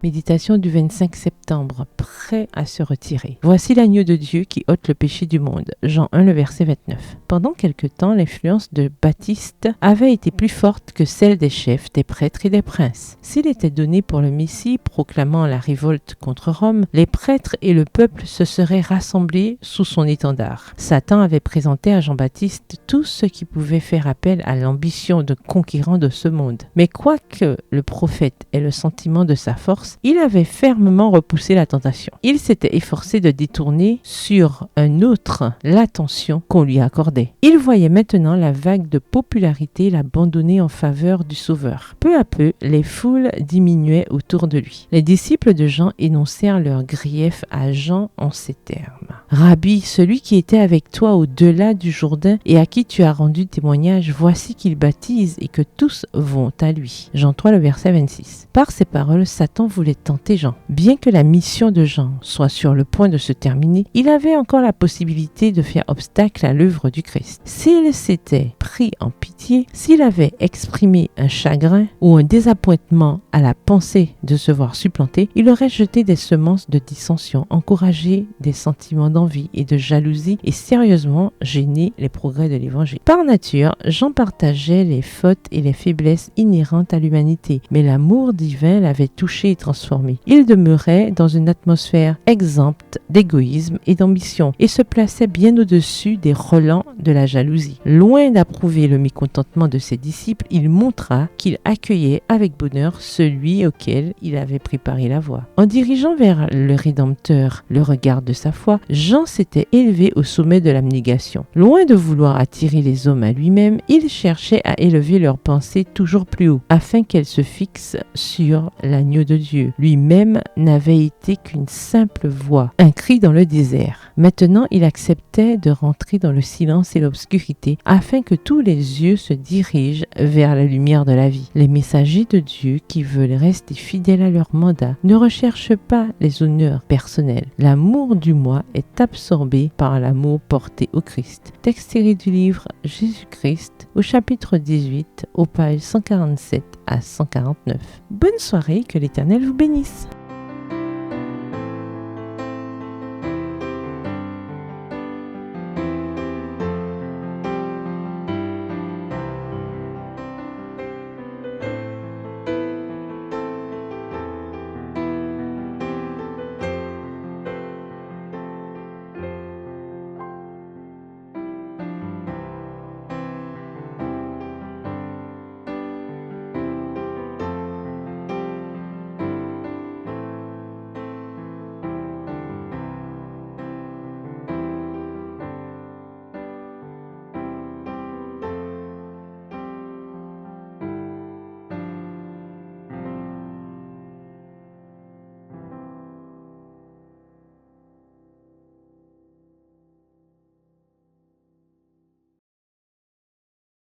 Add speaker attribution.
Speaker 1: Méditation du 25 septembre, prêt à se retirer. Voici l'agneau de Dieu qui ôte le péché du monde. Jean 1, le verset 29. Pendant quelque temps, l'influence de Baptiste avait été plus forte que celle des chefs, des prêtres et des princes. S'il était donné pour le Messie, proclamant la révolte contre Rome, les prêtres et le peuple se seraient rassemblés sous son étendard. Satan avait présenté à Jean-Baptiste tout ce qui pouvait faire appel à l'ambition de conquérant de ce monde. Mais quoique le prophète ait le sentiment de sa force, il avait fermement repoussé la tentation. Il s'était efforcé de détourner sur un autre l'attention qu'on lui accordait. Il voyait maintenant la vague de popularité l'abandonner en faveur du Sauveur. Peu à peu, les foules diminuaient autour de lui. Les disciples de Jean énoncèrent leurs griefs à Jean en ces termes. Rabbi, celui qui était avec toi au-delà du Jourdain et à qui tu as rendu témoignage, voici qu'il baptise et que tous vont à lui. Jean 3, le verset 26. Par ces paroles, Satan voulait tenter Jean. Bien que la mission de Jean soit sur le point de se terminer, il avait encore la possibilité de faire obstacle à l'œuvre du Christ. S'il s'était pris en pitié, s'il avait exprimé un chagrin ou un désappointement à la pensée de se voir supplanté, il aurait jeté des semences de dissension, encouragé des sentiments d'envie et de jalousie et sérieusement gêné les progrès de l'Évangile. Par nature, Jean partageait les fautes et les faiblesses inhérentes à l'humanité, mais l'amour divin l'avait touché et transformé. Il demeurait dans une atmosphère exempte d'égoïsme et d'ambition et se plaçait bien au-dessus des relents de la jalousie. Loin d'approuver le mécontentement de ses disciples, il montra qu'il accueillait avec bonheur celui auquel il avait préparé la voie. En dirigeant vers le Rédempteur le regard de sa foi, Jean s'était élevé au sommet de l'abnégation. Loin de vouloir attirer les hommes à lui-même, il cherchait à élever leurs pensées toujours plus haut, afin qu'elles se fixent sur l'agneau de Dieu. Lui-même n'avait été qu'une simple voix, un cri dans le désert. Maintenant, il acceptait de rentrer dans le silence et l'obscurité, afin que tous les yeux se dirigent vers la lumière de la vie. Les messagers de Dieu qui veulent rester fidèles à leur mandat ne recherchent pas les honneurs personnels. L'amour du moi est absorbé par l'amour porté au Christ. Texte tiré du livre Jésus-Christ au chapitre 18, aux pages 147 à 149. Bonne soirée, que l'Éternel vous bénisse.